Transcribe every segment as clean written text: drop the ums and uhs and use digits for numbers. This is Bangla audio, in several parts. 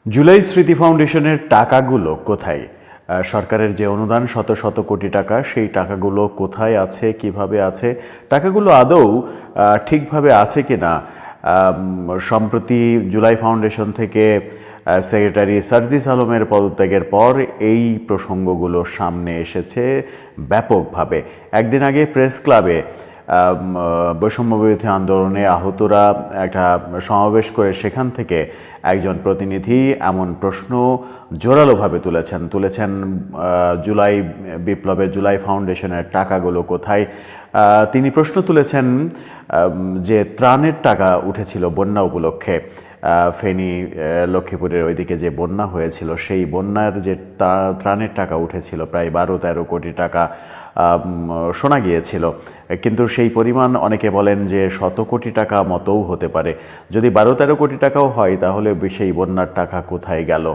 জুলাই স্মৃতি ফাউন্ডেশনের টাকাগুলো কোথায়? সরকারের যে অনুদান শত শত কোটি টাকা, সেই টাকাগুলো কোথায় আছে, কিভাবে আছে, টাকাগুলো আদৌ ঠিকভাবে আছে কিনা? সম্প্রতি জুলাই ফাউন্ডেশন থেকে সেক্রেটারি সার্জিস আলমের পদত্যাগের পর এই প্রসঙ্গগুলো সামনে এসেছে ব্যাপকভাবে। একদিন আগে প্রেস ক্লাবে বৈষম্যবিরোধী আন্দোলনে আহতরা একটা সমাবেশ করে সেখান থেকে একজন প্রতিনিধি এমন প্রশ্ন জোরালোভাবে তুলেছেন জুলাই বিপ্লবের জুলাই ফাউন্ডেশনের টাকাগুলো কোথায়। তিনি প্রশ্ন তুলেছেন যে ত্রাণের টাকা উঠেছিল বন্যা উপলক্ষে, ফেনী লক্ষ্মীপুরের ওইদিকে যে বন্যা হয়েছিল সেই বন্যার যে ত্রাণের টাকা উঠেছিল প্রায় 12-13 কোটি টাকা শোনা গিয়েছিল, কিন্তু সেই পরিমাণ অনেকে বলেন যে শত কোটি টাকা মতোও হতে পারে। যদি 12-13 কোটি টাকাও হয় তাহলে সেই বন্যার টাকা কোথায় গেল?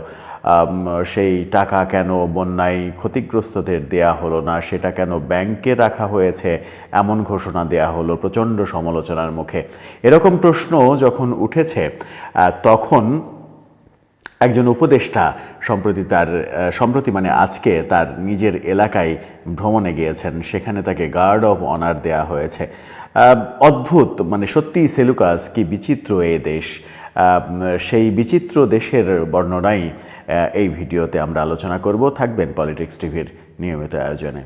সেই টাকা কেন বন্যায় ক্ষতিগ্রস্তদের দেয়া হলো না, সেটা কেন ব্যাংকে রাখা হয়েছে এমন ঘোষণা দেয়া হলো প্রচণ্ড সমালোচনার মুখে। এরকম প্রশ্ন যখন উঠেছে তখন একজন উপদেষ্টা সম্প্রতি মানে আজকে তার নিজের এলাকায় ভ্রমণে গিয়েছেন, সেখানে তাকে গার্ড অফ অনার দেয়া হয়েছে। অদ্ভুত, মানে সত্যিই সেলুকাস, কি বিচিত্র এই দেশ। সেই বিচিত্র দেশের বর্ণনাই এই ভিডিওতে আমরা আলোচনা করব। থাকবেন পলিটিক্স টিভির নিয়মিত আয়োজনে।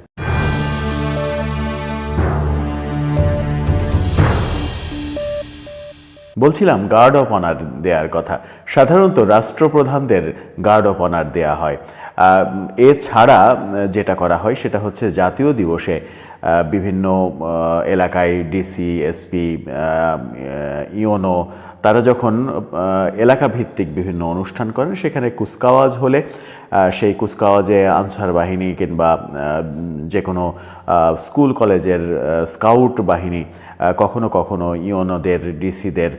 বলছিলাম গার্ড অফ অনার দেওয়ার কথা। সাধারণত রাষ্ট্রপ্রধানদের গার্ড অফ অনার দেয়া হয়। এছাড়া যেটা করা হয় সেটা হচ্ছে জাতীয় দিবসে বিভিন্ন এলাকায় ডিসি, এসপি, ইওনো তারা যখন এলাকা ভিত্তিক বিভিন্ন অনুষ্ঠান করেন, সেখানে কুচকাওয়াজ হলে সেই কুচকাওয়াজে আনসার বাহিনী কিংবা যে কোনো স্কুল কলেজের স্কাউট বাহিনী কখনো কখনো ইওনোদের, ডিসিদের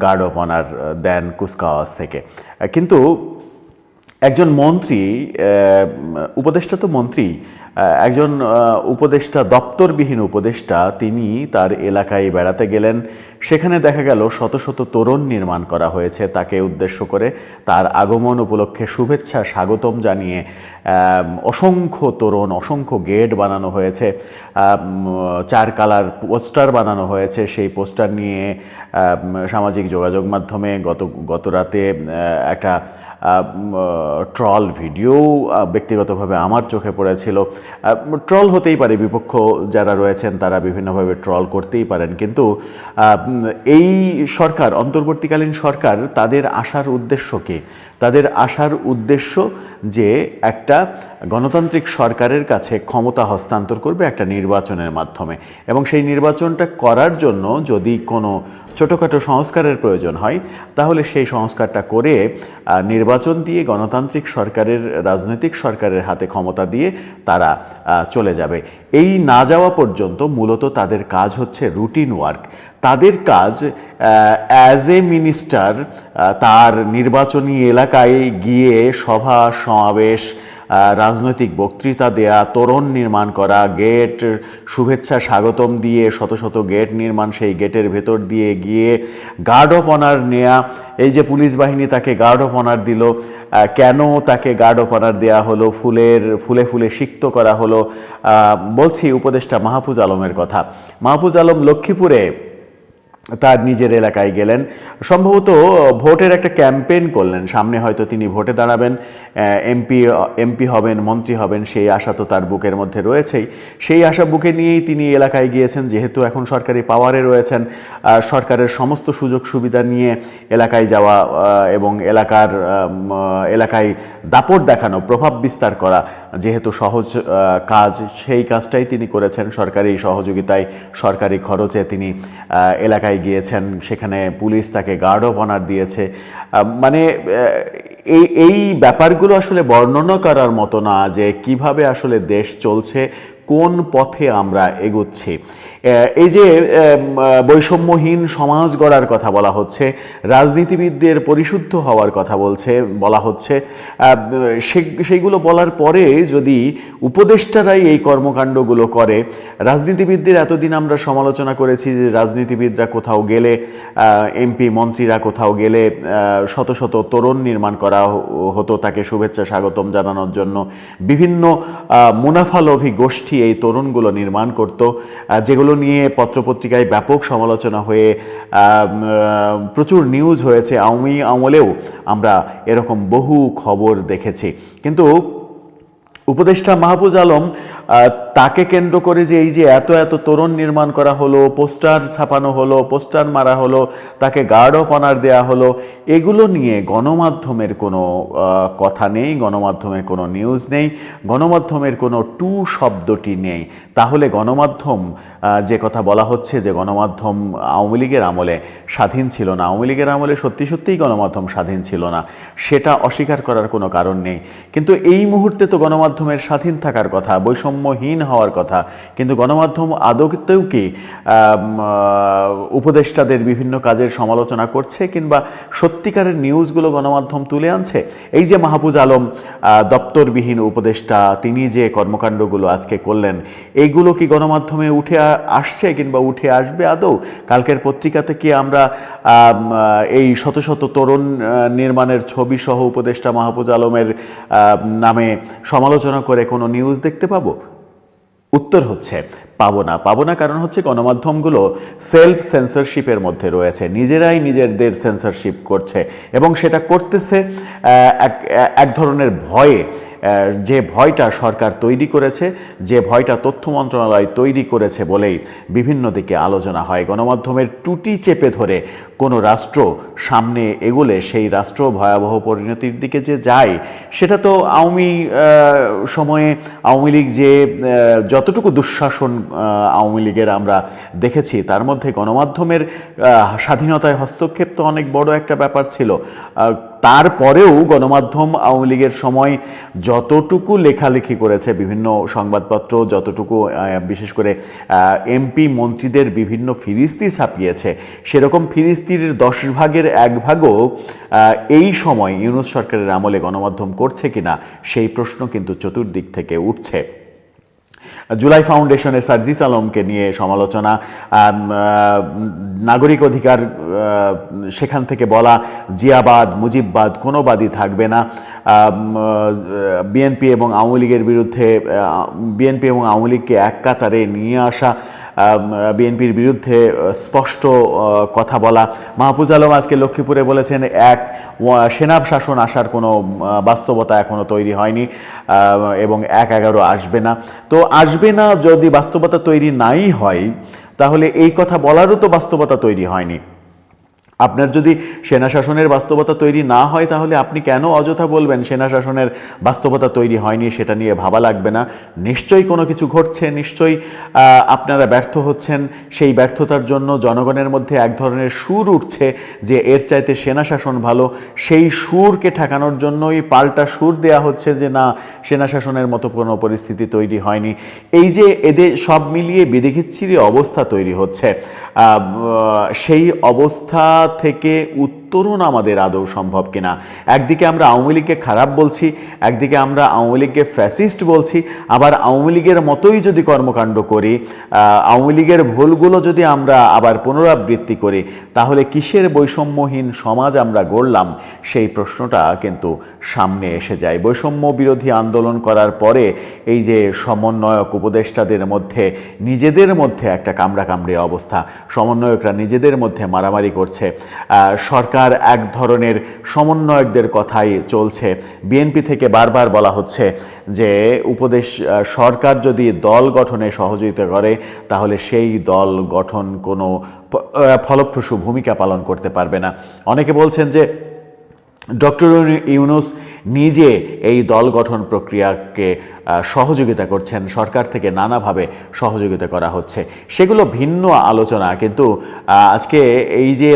গার্ড অফ অনার দেন কুচকাওয়াজ থেকে। কিন্তু একজন মন্ত্রী, উপদেষ্টা তো মন্ত্রী, একজন উপদেষ্টা, দপ্তরবিহীন উপদেষ্টা, তিনি তার এলাকায় বেড়াতে গেলেন। সেখানে দেখা গেল শত শত তোরণ নির্মাণ করা হয়েছে তাকে উদ্দেশ্য করে। তার আগমন উপলক্ষে শুভেচ্ছা স্বাগতম জানিয়ে অসংখ্য তোরণ, অসংখ্য গেট বানানো হয়েছে, 4 কালার পোস্টার বানানো হয়েছে। সেই পোস্টার নিয়ে সামাজিক যোগাযোগ মাধ্যমে গত রাতে একটা ট্রল ভিডিও ব্যক্তিগতভাবে আমার চোখে পড়েছিল। ট্রল হতেই পারে, বিপক্ষ যারা রয়েছেন তারা বিভিন্নভাবে ট্রল করতেই পারেন, কিন্তু এই সরকার, অন্তর্বর্তীকালীন সরকার, তাদের আসার উদ্দেশ্য কী? তাদের আসার উদ্দেশ্য যে একটা গণতান্ত্রিক সরকারের কাছে ক্ষমতা হস্তান্তর করবে একটা নির্বাচনের মাধ্যমে, এবং সেই নির্বাচনটা করার জন্য যদি কোনো ছোটোখাটো সংস্কারের প্রয়োজন হয় তাহলে সেই সংস্কারটা করে নির্বাচন দিয়ে গণতান্ত্রিক সরকারের, রাজনৈতিক সরকারের হাতে ক্ষমতা দিয়ে তারা চলে যাবে। এই না যাওয়া পর্যন্ত মূলত তাদের কাজ হচ্ছে রুটিন ওয়ার্ক। তাদের কাজ অ্যাজ এ মিনিস্টার তার নির্বাচনী এলাকায় গিয়ে সভা সমাবেশ, রাজনৈতিক বক্তৃতা দেয়া, তোরণ নির্মাণ করা, গেট শুভেচ্ছা স্বাগতম দিয়ে শত শত গেট নির্মাণ, সেই গেটের ভেতর দিয়ে গিয়ে গার্ড অফ অনার নেয়া। এই যে পুলিশ বাহিনী তাকে গার্ড অফ অনার দিল, কেন তাকে গার্ড অফ অনার দেওয়া হলো, ফুলে ফুলে সিক্ত করা হলো। বলছি উপদেষ্টা মাহফুজ আলমের কথা। মাহফুজ আলম লক্ষ্মীপুরে তার নিজের এলাকায় গেলেন, সম্ভবত ভোটের একটা ক্যাম্পেইন করলেন। সামনে হয়তো তিনি ভোটে দাঁড়াবেন, এমপি হবেন, মন্ত্রী হবেন, সেই আশা তো তার বুকের মধ্যে রয়েছেই। সেই আশা বুকে নিয়েই তিনি এলাকায় গিয়েছেন। যেহেতু এখন সরকারি পাওয়ারে রয়েছেন, সরকারের সমস্ত সুযোগ সুবিধা নিয়ে এলাকায় যাওয়া এবং এলাকায় দাপট দেখানো, প্রভাব বিস্তার করা যেহেতু সহজ কাজ, সেই কাজটাই তিনি করেছেন। সরকারি সহযোগিতায়, সরকারি খরচে তিনি এলাকায় গিয়েছেন। সেখানে পুলিশ তাকে গার্ড অফ অনার দিয়েছে। মানে এই ব্যাপারগুলো আসলে বর্ণনা করার মতো না যে কিভাবে আসলে দেশ চলছে, কোন পথে আমরা এগোচ্ছি। এই যে বৈষম্যহীন সমাজ গড়ার কথা বলা হচ্ছে, রাজনীতিবিদদের পরিশুদ্ধ হওয়ার কথা বলা হচ্ছে, সেইগুলো বলার পরে যদি উপদেষ্টারাই এই কর্মকাণ্ডগুলো করে, রাজনীতিবিদদের এতদিন আমরা সমালোচনা করেছি যে রাজনীতিবিদরা কোথাও গেলে, এমপি মন্ত্রীরা কোথাও গেলে শত শত তোরণ নির্মাণ করা হতো তাকে শুভেচ্ছা স্বাগতম জানানোর জন্য। বিভিন্ন মুনাফালোভী গোষ্ঠী এই তোরণগুলো নির্মাণ করত, যেগুলো নিয়ে পত্রপত্রিকায় ব্যাপক সমালোচনা হয়ে প্রচুর নিউজ হয়েছে। আওয়ামী আমলেও আমরা এরকম বহু খবর দেখেছি। কিন্তু উপদেষ্টা মাহফুজ আলম, তাকে কেন্দ্র করে যে এই যে এত এত তোরণ নির্মাণ করা হলো, পোস্টার ছাপানো হলো, পোস্টার মারা হলো, তাকে গার্ড অফ অনার দেওয়া হলো, এগুলো নিয়ে গণমাধ্যমের কোনো কথা নেই, গণমাধ্যমের কোনো নিউজ নেই, গণমাধ্যমের কোনো টু শব্দটি নেই। তাহলে গণমাধ্যম, যে কথা বলা হচ্ছে যে গণমাধ্যম আওয়ামী লীগের আমলে স্বাধীন ছিল না, আওয়ামী লীগের আমলে সত্যি সত্যিই গণমাধ্যম স্বাধীন ছিল না, সেটা অস্বীকার করার কোনো কারণ নেই। কিন্তু এই মুহূর্তে তো গণমাধ্যমের স্বাধীন থাকার কথা, বৈষম্যহীন হওয়ার কথা। কিন্তু গণমাধ্যম আদৌতেও কি উপদেষ্টাদের বিভিন্ন কাজের সমালোচনা করছে, কিংবা সত্যিকারের নিউজগুলো গণমাধ্যম তুলে আনছে? এই যে মাহফুজ আলম দপ্তরবিহীন উপদেষ্টা, তিনি যে কর্মকাণ্ডগুলো আজকে করলেন, এইগুলো কি গণমাধ্যমে উঠে আসছে কিংবা উঠে আসবে আদৌ? কালকের পত্রিকাতে কি আমরা এই শত শত তরুণ নির্মাণের ছবি সহ উপদেষ্টা মাহফুজ আলমের নামে সমালোচনা করে কোনো নিউজ দেখতে পাবো? উত্তর হচ্ছে পাবো না। কারণ হচ্ছে গণমাধ্যমগুলো সেলফ সেন্সরশিপের মধ্যে রয়েছে, নিজেরাই নিজেদের সেন্সরশিপ করছে, এবং সেটা করতেছে এক ধরনের ভয়ে, যে ভয়টা সরকার তৈরি করেছে, যে ভয়টা তথ্য মন্ত্রণালয় তৈরি করেছে বলেই বিভিন্ন দিকে আলোচনা হয়। গণমাধ্যমের টুটি চেপে ধরে কোনো রাষ্ট্র সামনে এগোলে সেই রাষ্ট্র ভয়াবহ পরিণতির দিকে যে যায়, সেটা তো সময়ে আওয়ামী লীগ যে যতটুকু দুঃশাসন আওয়ামী লীগের আমরা দেখেছি, তার মধ্যে গণমাধ্যমের স্বাধীনতায় হস্তক্ষেপ তো অনেক বড় একটা ব্যাপার ছিল। তারপরেও গণমাধ্যম আওয়ামী লীগের সময় যতটুকু লেখালেখি করেছে, বিভিন্ন সংবাদপত্র যতটুকু, বিশেষ করে এমপি মন্ত্রীদের বিভিন্ন ফিরিস্তি ছাপিয়েছে, সেরকম ফিরিস্তির 10 ভাগের 1 ভাগও এই সময় ইউনূস সরকারের আমলে গণমাধ্যম করছে কিনা, সেই প্রশ্ন কিন্তু চতুর্দিক থেকে উঠছে। জুলাই ফাউন্ডেশনের সার্জিস আলমকে নিয়ে সমালোচনা, নাগরিক অধিকার, সেখান থেকে বলা জিয়াবাদ মুজিববাদ কোনো বাদই থাকবে না, বিএনপি এবং আওয়ামী লীগের বিরুদ্ধে, বিএনপি এবং আওয়ামী লীগকে এক কাতারে নিয়ে আসা, বিএনপির বিরুদ্ধে স্পষ্ট কথা বলা। মাহফুজ আলম আজকে লক্ষ্মীপুরে বলেছেন সেনা শাসন আসার কোনো বাস্তবতা এখনও তৈরি হয়নি, এবং 1/11 আসবে না। তো আসবে না যদি বাস্তবতা তৈরি নাই হয়, তাহলে এই কথা বলারও তো বাস্তবতা তৈরি হয়নি। আপনার যদি সেনা শাসনের বাস্তবতা তৈরি না হয়, তাহলে আপনি কেন অযথা বলবেন সেনা শাসনের বাস্তবতা তৈরি হয়নি, সেটা নিয়ে ভাবা লাগবে না? নিশ্চয়ই কোনো কিছু ঘটছে, নিশ্চয়ই আপনারা ব্যর্থ হচ্ছেন। সেই ব্যর্থতার জন্য জনগণের মধ্যে এক ধরনের সুর উঠছে যে এর চাইতে সেনা শাসন ভালো। সেই সুরকে ঠেকানোর জন্যই পাল্টা সুর দেয়া হচ্ছে যে না, সেনা শাসনের মতো কোনো পরিস্থিতি তৈরি হয়নি। এই যে এদের সব মিলিয়ে বিধিখিচ্ছিরি অবস্থা তৈরি হচ্ছে, সেই অবস্থা থেকে উত্তরণ আমাদের আদৌ সম্ভব কিনা? একদিকে আমরা আওয়ামী লীগকে খারাপ বলছি, একদিকে আমরা আওয়ামী লীগকে ফ্যাসিস্ট বলছি, আবার আওয়ামী লীগের মতোই যদি কর্মকাণ্ড করি, আওয়ামী লীগের ভুলগুলো যদি আমরা আবার পুনরাবৃত্তি করি, তাহলে কিসের বৈষম্যহীন সমাজ আমরা গড়লাম? সেই প্রশ্নটা কিন্তু সামনে এসে যায়। বৈষম্য বিরোধী আন্দোলন করার পরে এই যে সমন্বয়ক উপদেষ্টাদের মধ্যে নিজেদের মধ্যে একটা কামড়াকামড়ি অবস্থা, সমন্বয়করা নিজেদের মধ্যে মারামারি করছে, সরকার এক ধরনের সমন্বয়কদের কথাই চলছে। বিএনপি থেকে বারবার বলা হচ্ছে যে সরকার যদি দল গঠনে সহযোগিতা করে, তাহলে সেই দল গঠন কোনো ফলপ্রসূ ভূমিকা পালন করতে পারবে না। অনেকে বলছেন যে ডক্টর ইউনূস নিজে এই দল গঠন প্রক্রিয়াকে সহযোগিতা করছেন, সরকার থেকে নানাভাবে সহযোগিতা করা হচ্ছে। সেগুলো ভিন্ন আলোচনা, কিন্তু আজকে এই যে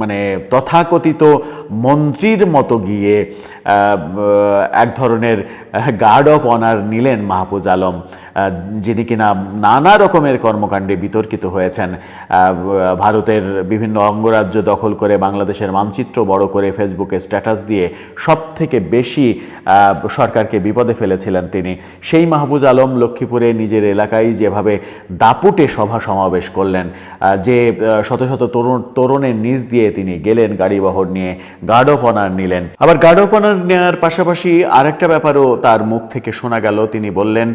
মানে তথাকথিত মন্ত্রীর মতো গিয়ে এক ধরনের গার্ড অফ অনার নিলেন মাহফুজ আলম, যিনি কিনা নানা রকমের কর্মকাণ্ডে বিতর্কিত হয়েছেন। ভারতের বিভিন্ন অঙ্গরাজ্য দখল করে বাংলাদেশের মানচিত্র বড় করে ফেসবুকে স্ট্যাটাস দিয়ে সব থেকে বেশি সরকারকে বিপদে ফেলেছিলেন তিনি। সেই মাহফুজ আলম লক্ষ্মীপুরে নিজের এলাকায় যেভাবে দাপুটে সভা সমাবেশ করলেন, যে শত শত তরুণের নিচ দিয়ে তিনি গেলেন গাড়ি বহর নিয়ে, গার্ড অফ অনার নিলেন। আবার গার্ড অফ অনার নেওয়ার পাশাপাশি আরেকটা ব্যাপারও তার মুখ থেকে শোনা গেল, তিনি বললেন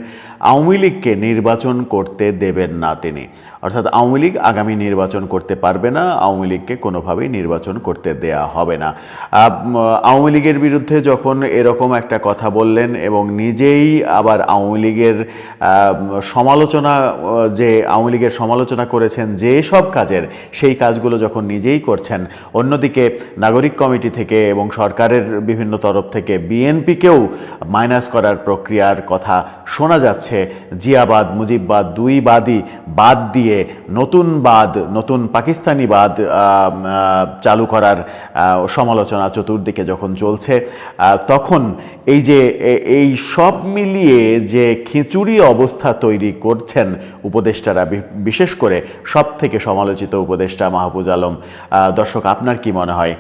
আওয়ামী লীগকে নির্বাচন করতে দেবেন না তিনি, অর্থাৎ আওয়ামী লীগ আগামী নির্বাচন করতে পারবে না, আওয়ামী লীগকে কোনোভাবেই নির্বাচন করতে দেয়া হবে না। আওয়ামী লীগের বিরুদ্ধে যখন এরকম একটা কথা বললেন এবং নিজেই আবার আওয়ামী লীগের সমালোচনা, যে আওয়ামী লীগের সমালোচনা করেছেন যে সব কাজের, সেই কাজগুলো যখন নিজেই করছেন, অন্যদিকে নাগরিক কমিটি থেকে এবং সরকারের বিভিন্ন তরফ থেকে বিএনপিকেও মাইনাস করার প্রক্রিয়ার কথা শোনা যাচ্ছে। জিয়াবাদ মুজিববাদ দুই বাদই বাদ দিয়ে নতুন পাকিস্তানিবাদ চালু করার সমালোচনা চতুর্দিকে যখন চলছে, তখন এই সব মিলিয়ে যে খিচুড়ি অবস্থা তৈরি করছেন উপদেষ্টারা, বিশেষ করে সব থেকে সমালোচিত উপদেষ্টা মাহফুজ আলম, দর্শক আপনার কি মনে হয়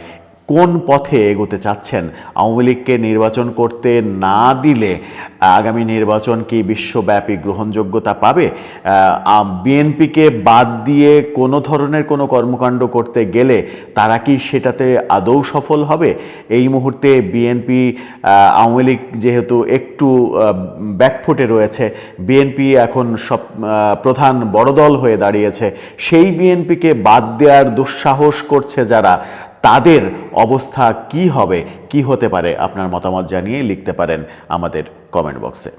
কোন পথে এগোতে চাচ্ছেন? আওয়ামী লীগকে নির্বাচন করতে না দিলে আগামী নির্বাচন কি বিশ্বব্যাপী গ্রহণযোগ্যতা পাবে? বিএনপিকে বাদ দিয়ে কোনো ধরনের কোনো কর্মকাণ্ড করতে গেলে তারা কি সেটাতে আদৌ সফল হবে? এই মুহূর্তে বিএনপি, আওয়ামী লীগ যেহেতু একটু ব্যাকফুটে রয়েছে, বিএনপি এখন প্রধান বড় দল হয়ে দাঁড়িয়েছে, সেই বিএনপিকে বাদ দেওয়ার দুঃসাহস করছে যারা, তাদের অবস্থা কি হবে, কি হতে পারে? আপনার মতামত জানিয়ে লিখতে পারেন আমাদের কমেন্ট বক্সে।